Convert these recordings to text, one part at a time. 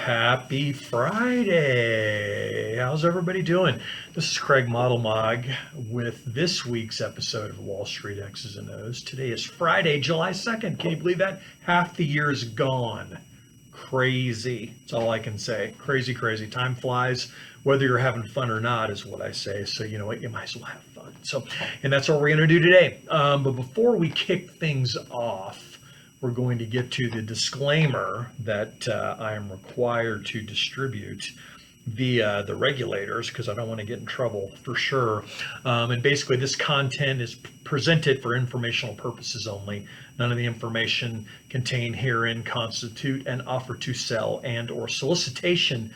Happy Friday. How's everybody doing? This is Craig Modelmog with this week's episode of Wall Street X's and O's. Today is Friday, July 2nd. Can you believe that? Half the year is gone. Crazy. That's all I can say. Crazy, crazy. Time flies. Whether you're having fun or not is what I say. So you know what? You might as well have fun. And that's what we're going to do today. But before we kick things off, we're going to get to the disclaimer that I am required to distribute via the regulators because I don't want to get in trouble for sure. And basically this content is presented for informational purposes only. None of the information contained herein constitute an offer to sell and or solicitation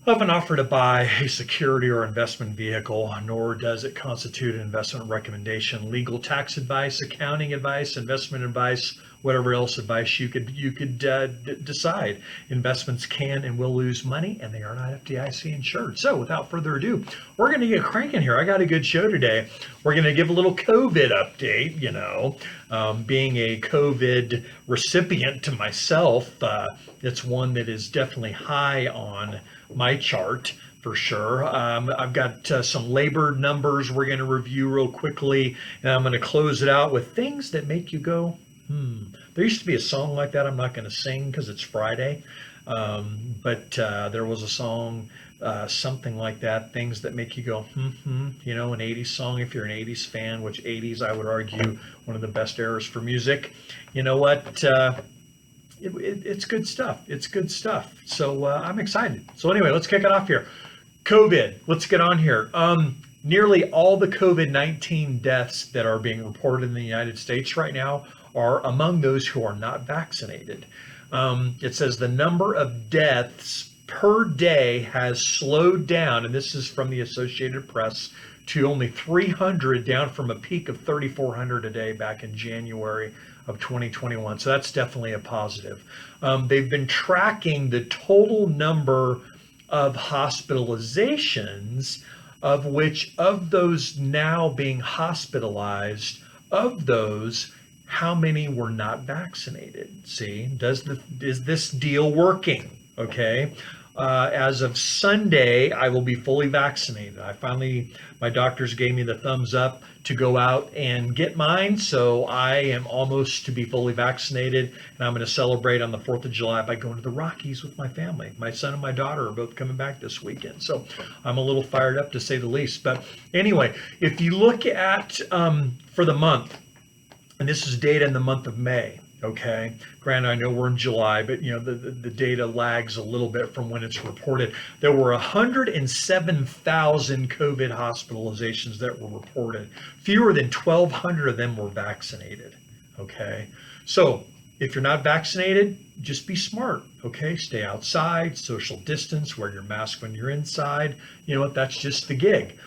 of an offer to buy a security or investment vehicle, nor does it constitute an investment recommendation, legal, tax advice, accounting advice, investment advice, whatever else advice you could decide. Investments can and will lose money, and they are not FDIC insured. So without further ado, we're going to get cranking here. I got a good show today. We're going to give a little COVID update. Being a COVID recipient to myself, it's one that is definitely high on my chart for sure. I've got some labor numbers we're going to review real quickly, and I'm going to close it out with things that make you go, There used to be a song like that. I'm not going to sing because it's Friday, but there was a song, something like that, things that make you go, an 80s song, if you're an 80s fan, which 80s, I would argue, one of the best eras for music. You know what? It's good stuff. It's good stuff. So I'm excited. So anyway, let's kick it off here. COVID. Let's get on here. Nearly all the COVID-19 deaths that are being reported in the United States right now are among those who are not vaccinated. It says the number of deaths per day has slowed down, and this is from the Associated Press, to only 300, down from a peak of 3,400 a day back in January of 2021. So that's definitely a positive. They've been tracking the total number of hospitalizations, of which of those now being hospitalized, of those, how many were not vaccinated? See, is this deal working? Okay. As of Sunday, I will be fully vaccinated. My doctors gave me the thumbs up to go out and get mine. So I am almost to be fully vaccinated. And I'm going to celebrate on the 4th of July by going to the Rockies with my family. My son and my daughter are both coming back this weekend. So I'm a little fired up, to say the least. But anyway, if you look at for the month, and this is data in the month of May. Okay, granted, I know we're in July, but the data lags a little bit from when it's reported. There were 107,000 COVID hospitalizations that were reported. Fewer than 1,200 of them were vaccinated. Okay, so if you're not vaccinated, just be smart. Okay, stay outside, social distance, wear your mask when you're inside. You know what? That's just the gig.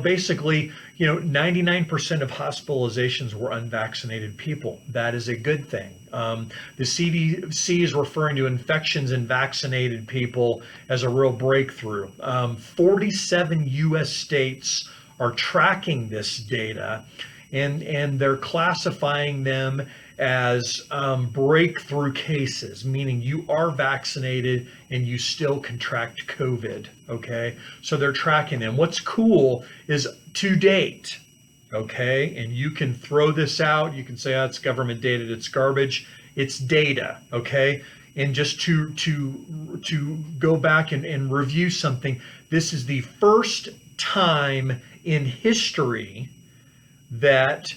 Basically, 99% of hospitalizations were unvaccinated people. That is a good thing. The CDC is referring to infections in vaccinated people as a real breakthrough. 47 U.S. states are tracking this data, and they're classifying them as breakthrough cases, meaning you are vaccinated and you still contract COVID, okay? So they're tracking them. What's cool is to date, okay? And you can throw this out. You can say, it's government data, it's garbage. It's data, okay? And just to go back and review something, this is the first time in history that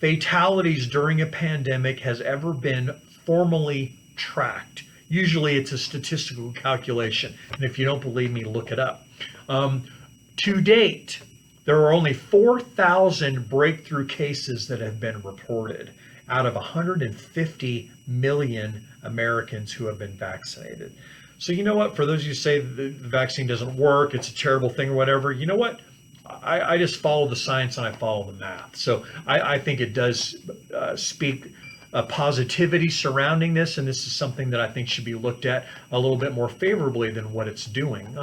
fatalities during a pandemic has ever been formally tracked. Usually it's a statistical calculation. And if you don't believe me, look it up. To date, there are only 4,000 breakthrough cases that have been reported out of 150 million Americans who have been vaccinated. So you know what? For those of you who say the vaccine doesn't work, it's a terrible thing or whatever, you know what? I just follow the science and I follow the math. So I think it does speak positivity surrounding this, and this is something that I think should be looked at a little bit more favorably than what it's doing.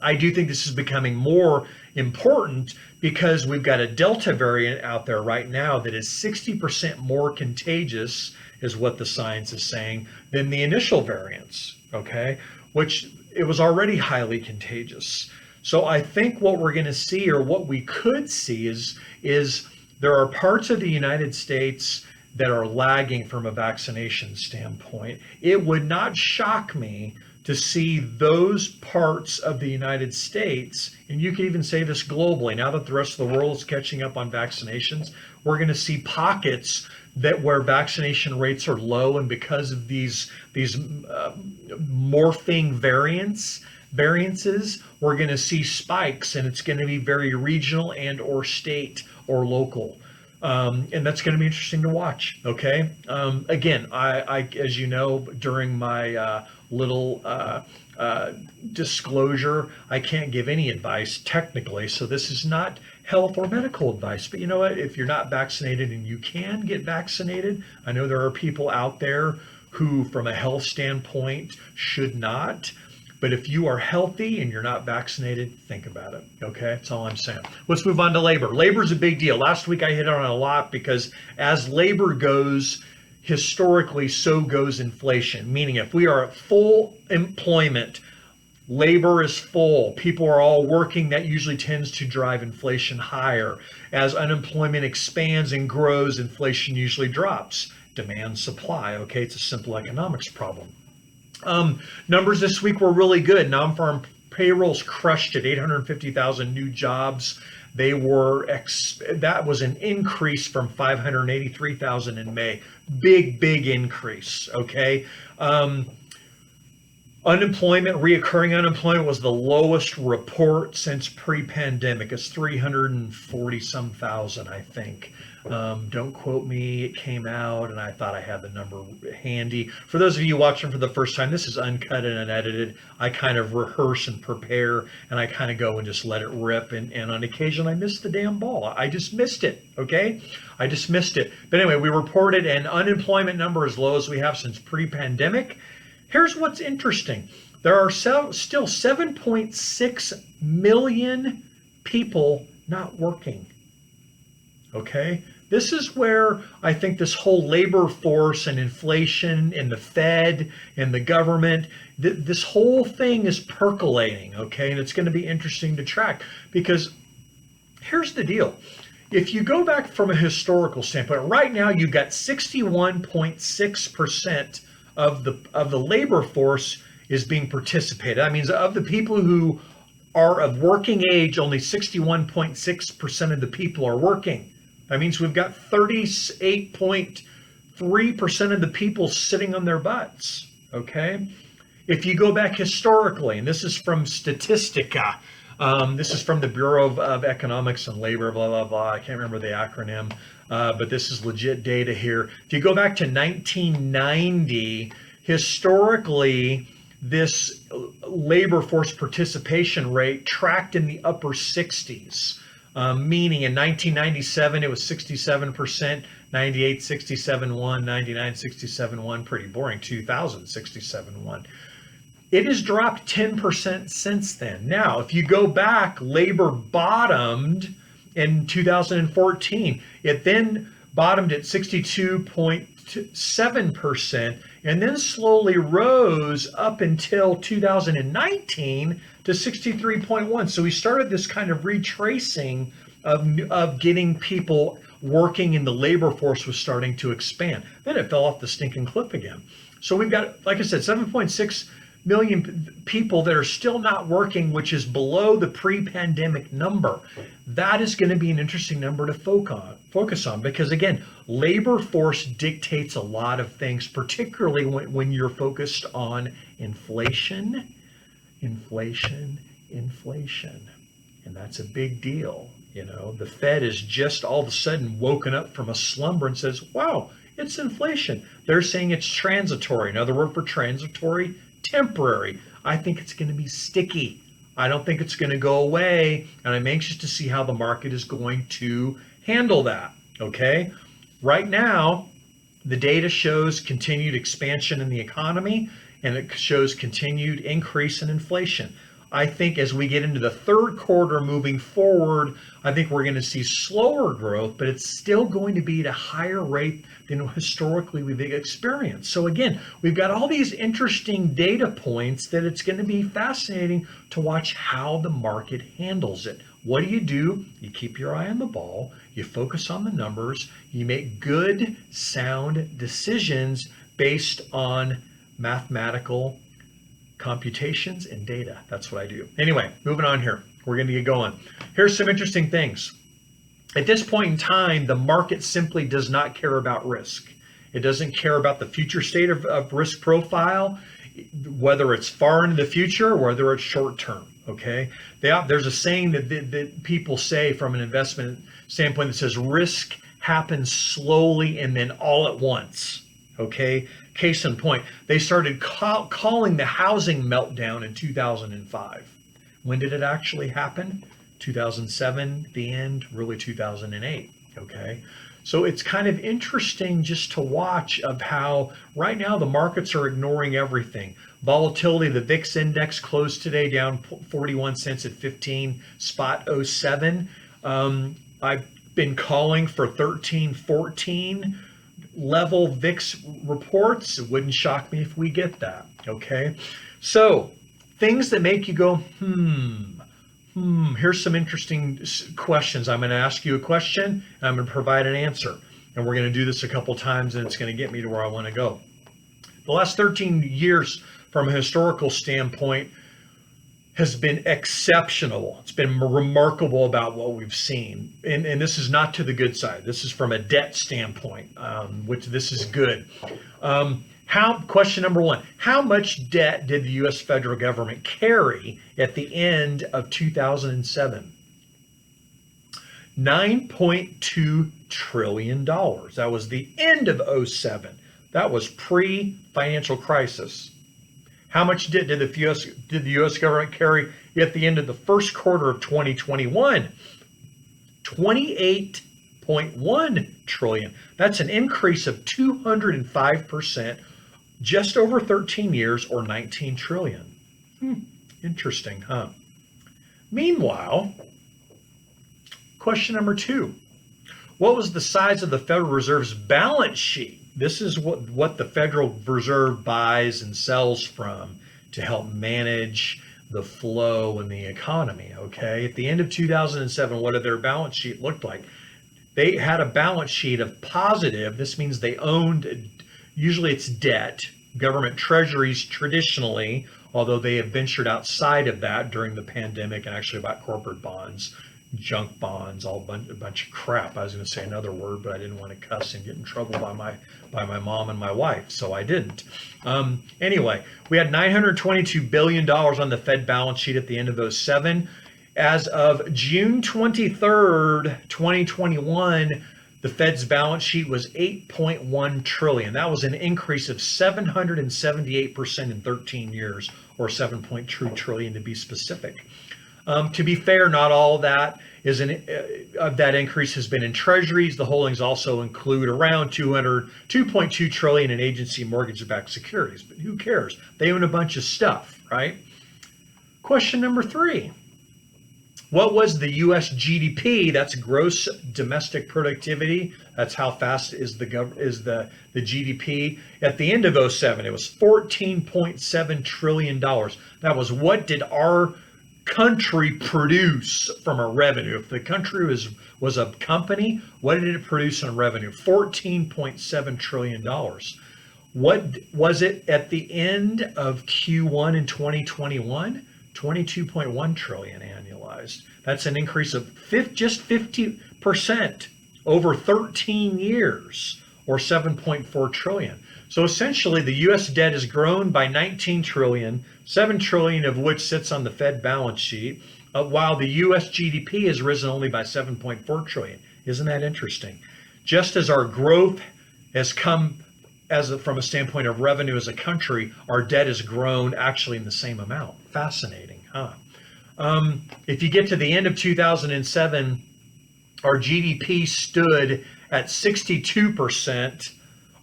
I do think this is becoming more important because we've got a Delta variant out there right now that is 60% more contagious is what the science is saying, than the initial variants, okay, which it was already highly contagious. So I think what we're going to see, or what we could see, is there are parts of the United States that are lagging from a vaccination standpoint. It would not shock me to see those parts of the United States, and you can even say this globally, now that the rest of the world is catching up on vaccinations, we're going to see pockets that where vaccination rates are low, and because of these morphing variances, we're going to see spikes, and it's going to be very regional and or state or local. And that's going to be interesting to watch. Okay. Again, I, as you know, during my little disclosure, I can't give any advice technically. So this is not health or medical advice. But you know what? If you're not vaccinated and you can get vaccinated, I know there are people out there who, from a health standpoint, should not. But if you are healthy and you're not vaccinated, think about it. Okay, that's all I'm saying. Let's move on to labor. Labor is a big deal. Last week I hit on it a lot because as labor goes, historically, so goes inflation. Meaning if we are at full employment, labor is full, people are all working, that usually tends to drive inflation higher. As unemployment expands and grows, inflation usually drops. Demand, supply. Okay, it's a simple economics problem. Numbers this week were really good. Non-farm payrolls crushed at 850,000 new jobs. They were that was an increase from 583,000 in May. Big increase. Okay. Unemployment, reoccurring unemployment, was the lowest report since pre-pandemic. It's 340 some thousand, I think. Don't quote me. It came out, and I thought I had the number handy. For those of you watching for the first time, this is uncut and unedited. I kind of rehearse and prepare, and I kind of go and just let it rip. And on occasion, I miss the damn ball. I just missed it, okay? I just missed it. But anyway, we reported an unemployment number as low as we have since pre-pandemic. Here's what's interesting. There are still 7.6 million people not working, okay? This is where I think this whole labor force and inflation and the Fed and the government, this whole thing is percolating, okay? And it's going to be interesting to track because here's the deal. If you go back from a historical standpoint, right now you've got 61.6% of the labor force is being participated. That means of the people who are of working age, only 61.6% of the people are working. That means we've got 38.3% of the people sitting on their butts, okay? If you go back historically, and this is from Statistica, this is from the Bureau of Economics and Labor, blah, blah, blah. I can't remember the acronym, but this is legit data here. If you go back to 1990, historically, this labor force participation rate tracked in the upper 60s. Meaning in 1997, it was 67%, 98, 67.1, 99, 67.1, pretty boring, 2000, 67.1. It has dropped 10% since then. Now, if you go back, labor bottomed in 2014. It then bottomed at 62.7% and then slowly rose up until 2019 to 63.1. So we started this kind of retracing of getting people working, and the labor force was starting to expand. Then it fell off the stinking cliff again. So we've got, like I said, 7.6 million people that are still not working, which is below the pre-pandemic number. That is going to be an interesting number to focus on because, again, labor force dictates a lot of things, particularly when you're focused on inflation. And that's a big deal. You know, the Fed is just all of a sudden woken up from a slumber and says, wow, it's inflation. They're saying it's transitory. Another word for transitory, temporary. I think it's going to be sticky. I don't think it's going to go away. And I'm anxious to see how the market is going to handle that. Okay. Right now, the data shows continued expansion in the economy, and it shows continued increase in inflation. I think as we get into the third quarter moving forward, I think we're going to see slower growth, but it's still going to be at a higher rate than historically we've experienced. So again, we've got all these interesting data points that it's going to be fascinating to watch how the market handles it. What do? You keep your eye on the ball, you focus on the numbers, you make good, sound decisions based on mathematical computations and data. That's what I do. Anyway, moving on here. We're going to get going. Here's some interesting things. At this point in time, the market simply does not care about risk. It doesn't care about the future state of risk profile, whether it's far into the future or whether it's short term. Okay, there's a saying that people say from an investment standpoint that says risk happens slowly and then all at once. Okay, case in point, they started calling the housing meltdown in 2005. When did it actually happen? 2007, the end, really 2008. Okay, so it's kind of interesting just to watch of how right now the markets are ignoring everything. Volatility, the VIX index closed today down 41 cents at 15.07. I've been calling for 13, 14 level VIX reports. It wouldn't shock me if we get that. Okay, so things that make you go, here's some interesting questions. I'm going to ask you a question and I'm going to provide an answer. And we're going to do this a couple times and it's going to get me to where I want to go. The last 13 years from a historical standpoint has been exceptional. It's been remarkable about what we've seen. And this is not to the good side. This is from a debt standpoint, which this is good. Question number one, how much debt did the U.S. federal government carry at the end of 2007? $9.2 trillion. That was the end of 07. That was pre-financial crisis. How much did the U.S. government carry at the end of the first quarter of 2021? $28.1 trillion. That's an increase of 205%, just over 13 years, or 19 trillion. Interesting, huh? Meanwhile, question number two. What was the size of the Federal Reserve's balance sheet? This is what the Federal Reserve buys and sells from to help manage the flow in the economy, okay? At the end of 2007, what did their balance sheet look like? They had a balance sheet of positive. This means they owned, usually it's debt, government treasuries traditionally, although they have ventured outside of that during the pandemic and actually bought corporate bonds, junk bonds, a bunch of crap. I was going to say another word, but I didn't want to cuss and get in trouble by my mom and my wife, so I didn't. Anyway, we had $922 billion on the Fed balance sheet at the end of 2007. As of June 23rd, 2021, the Fed's balance sheet was $8.1 trillion. That was an increase of 778% in 13 years, or $7.2 trillion to be specific. To be fair, not all that of that increase has been in treasuries. The holdings also include around $2.2 trillion in agency mortgage-backed securities. But who cares? They own a bunch of stuff, right? Question number three. What was the U.S. GDP? That's gross domestic productivity. That's how fast is the GDP. At the end of 2007, it was $14.7 trillion. That was what did our country produce from a revenue. If the country was a company, what did it produce in revenue? $14.7 trillion. What was it at the end of Q1 in 2021? 22.1 trillion annualized. That's an increase of just 50% over 13 years, or 7.4 trillion. So essentially the US debt has grown by 19 trillion, 7 trillion of which sits on the Fed balance sheet, while the US GDP has risen only by 7.4 trillion. Isn't that interesting? Just as our growth has come from a standpoint of revenue as a country, our debt has grown actually in the same amount. Fascinating, huh? If you get to the end of 2007, our GDP stood at 62%.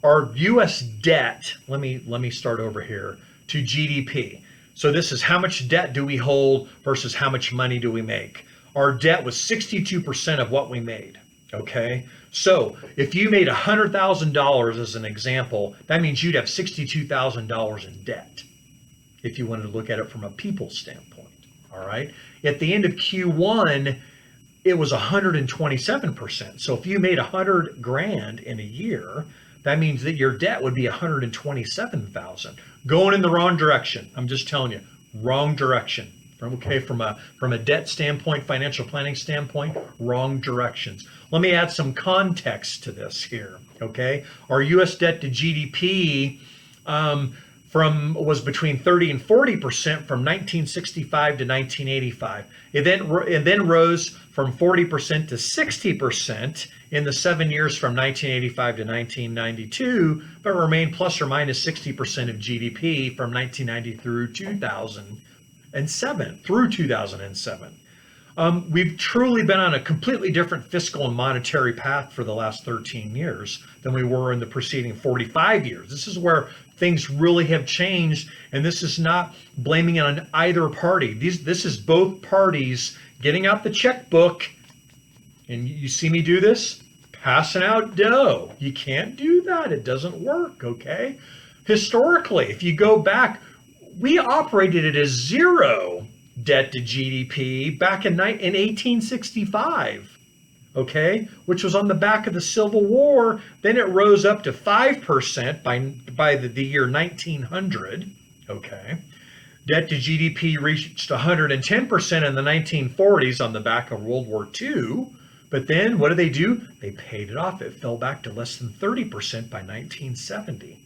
Our U.S. debt, let me start over here, to GDP. So this is how much debt do we hold versus how much money do we make. Our debt was 62% of what we made. Okay, so if you made $100,000 as an example, that means you'd have $62,000 in debt if you wanted to look at it from a people standpoint. All right, at the end of Q1, it was 127%. So if you made 100 grand in a year, that means that your debt would be 127,000. Going in the wrong direction. I'm just telling you, wrong direction. From a debt standpoint, financial planning standpoint, wrong directions. Let me add some context to this here. Okay, our U.S. debt to GDP was between 30 and 40% from 1965 to 1985. It then rose from 40% to 60% in the 7 years from 1985 to 1992, but remained plus or minus 60% of GDP from 1990 through 2007. We've truly been on a completely different fiscal and monetary path for the last 13 years than we were in the preceding 45 years. This is where things really have changed, and this is not blaming it on either party. This is both parties getting out the checkbook, and you see me do this, passing out dough. You can't do that. It doesn't work, okay? Historically, if you go back, we operated at a zero debt to GDP back in 1865, okay, which was on the back of the Civil War. Then it rose up to 5% by the year 1900, okay. Debt to GDP reached 110% in the 1940s on the back of World War II. But then what did? They paid it off. It fell back to less than 30% by 1970.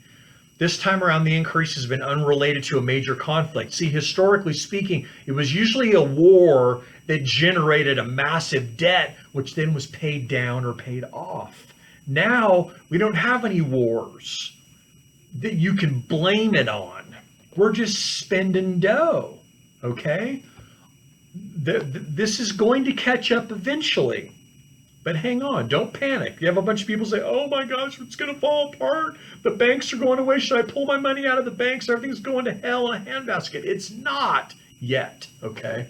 This time around, the increase has been unrelated to a major conflict. See, historically speaking, it was usually a war that generated a massive debt, which then was paid down or paid off. Now, we don't have any wars that you can blame it on. We're just spending dough, okay? This is going to catch up eventually. But hang on, don't panic. You have a bunch of people say, oh my gosh, it's going to fall apart. The banks are going away. Should I pull my money out of the banks? Everything's going to hell in a handbasket. It's not yet, okay?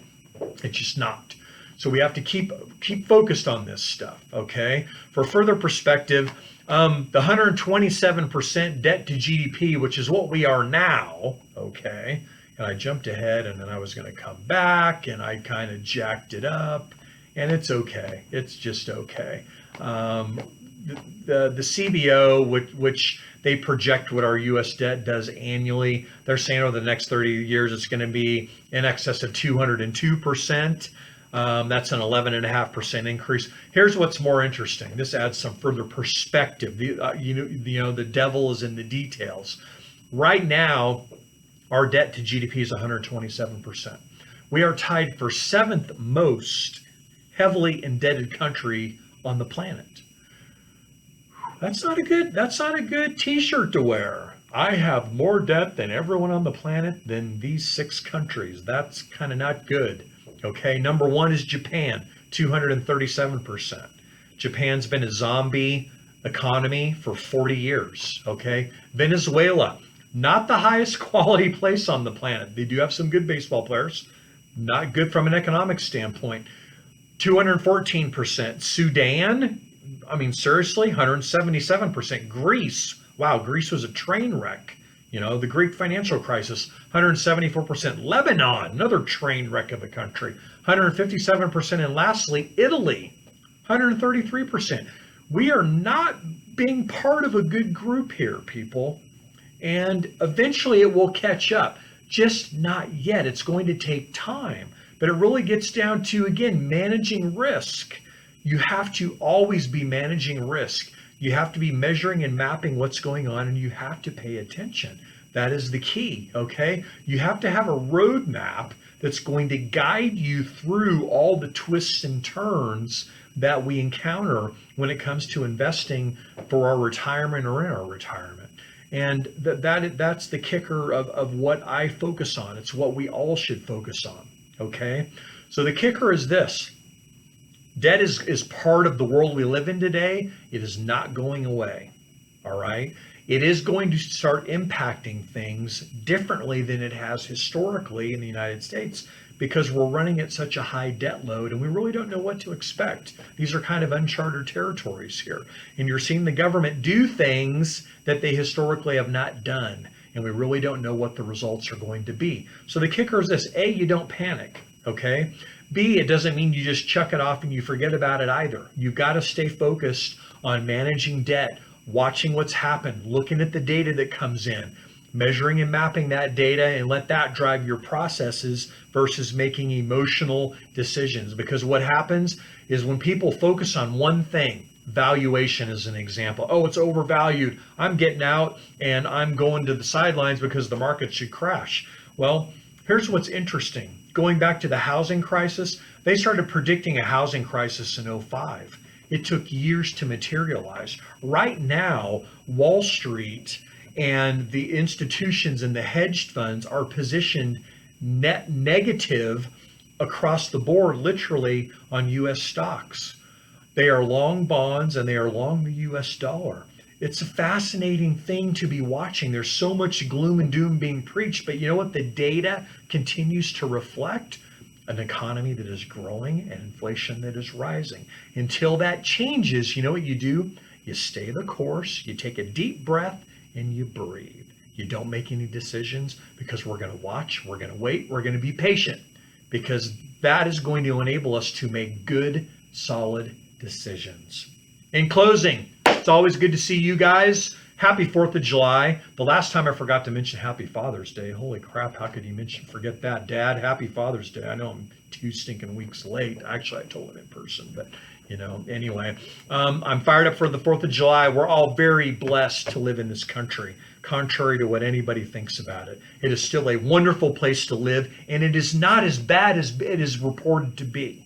It's just not. So we have to keep focused on this stuff, okay? For further perspective, the 127% debt to GDP, which is what we are now, okay? And I jumped ahead and then I was going to come back and I kind of jacked it up. And it's okay. It's just okay. The CBO, which they project what our U.S. debt does annually, they're saying over the next 30 years it's going to be in excess of 202%. That's an 11.5% increase. Here's what's more interesting. This adds some further perspective. The devil is in the details. Right now, our debt to GDP is 127%. We are tied for seventh most heavily indebted country on the planet. That's not a good t-shirt to wear. I have more debt than everyone on the planet than these 6 countries. That's kind of not good. Okay, number 1 is Japan, 237%. Japan's been a zombie economy for 40 years. Okay, Venezuela, not the highest quality place on the planet. They do have some good baseball players, not good from an economic standpoint. 214%. Sudan, I mean, seriously, 177%. Greece, wow, Greece was a train wreck. The Greek financial crisis, 174%. Lebanon, another train wreck of a country, 157%. And lastly, Italy, 133%. We are not being part of a good group here, people. And eventually it will catch up. Just not yet. It's going to take time. But it really gets down to, again, managing risk. You have to always be managing risk. You have to be measuring and mapping what's going on, and you have to pay attention. That is the key, okay? You have to have a roadmap that's going to guide you through all the twists and turns that we encounter when it comes to investing for our retirement or in our retirement. And that's the kicker of what I focus on. It's what we all should focus on. Okay, so the kicker is this. Debt is part of the world we live in today. It is not going away. All right. it is going to start impacting things differently than it has historically in the United States, because we're running at such a high debt load and we really don't know what to expect. These are kind of uncharted territories here. And you're seeing the government do things that they historically have not done. And we really don't know what the results are going to be. So the kicker is this: A, you don't panic, okay? B, it doesn't mean you just chuck it off and you forget about it either. You've got to stay focused on managing debt, watching what's happened, looking at the data that comes in, measuring and mapping that data, and let that drive your processes versus making emotional decisions. Because what happens is when people focus on one thing, valuation is an example. Oh, it's overvalued. I'm getting out and I'm going to the sidelines because the market should crash. Well, here's what's interesting. Going back to the housing crisis, they started predicting a housing crisis in '05. It took years to materialize. Right now, Wall Street and the institutions and the hedge funds are positioned net negative across the board, literally, on U.S. stocks. They are long bonds and they are long the U.S. dollar. It's a fascinating thing to be watching. There's so much gloom and doom being preached, but you know what the data continues to reflect? An economy that is growing and inflation that is rising. Until that changes, you know what you do? You stay the course, you take a deep breath, and you breathe. You don't make any decisions, because we're going to watch, we're going to wait, we're going to be patient, because that is going to enable us to make good, solid decisions. In closing, it's always good to see you guys. Happy 4th of July. The last time I forgot to mention Happy Father's Day. Holy crap, how could you forget that? Dad, Happy Father's Day. I know I'm 2 stinking weeks late. Actually, I told him in person, but anyway. I'm fired up for the 4th of July. We're all very blessed to live in this country, contrary to what anybody thinks about it. It is still a wonderful place to live, and it is not as bad as it is reported to be,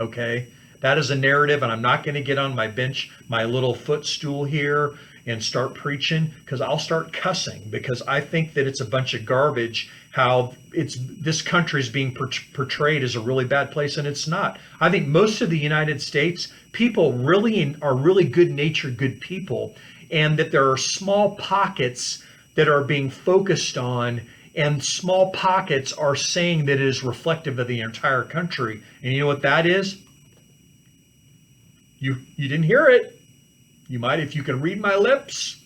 okay? That is a narrative, and I'm not going to get on my bench, my little footstool here, and start preaching, because I'll start cussing, because I think that it's a bunch of garbage how this country is being portrayed as a really bad place, and it's not. I think most of the United States people really are really good-natured, good people, and that there are small pockets that are being focused on, and small pockets are saying that it is reflective of the entire country. And you know what that is? You didn't hear it. You might, if you can read my lips.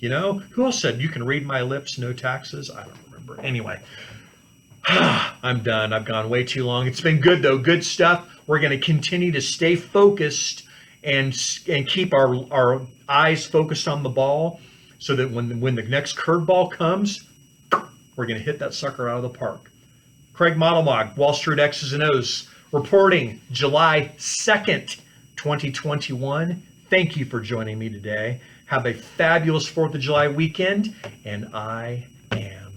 Who else said you can read my lips, no taxes? I don't remember. Anyway, I'm done. I've gone way too long. It's been good, though. Good stuff. We're going to continue to stay focused and keep our eyes focused on the ball, so that when the next curveball comes, we're going to hit that sucker out of the park. Craig Modelmog, Wall Street X's and O's, reporting July 2nd, 2021. Thank you for joining me today. Have a fabulous 4th of July weekend, and I am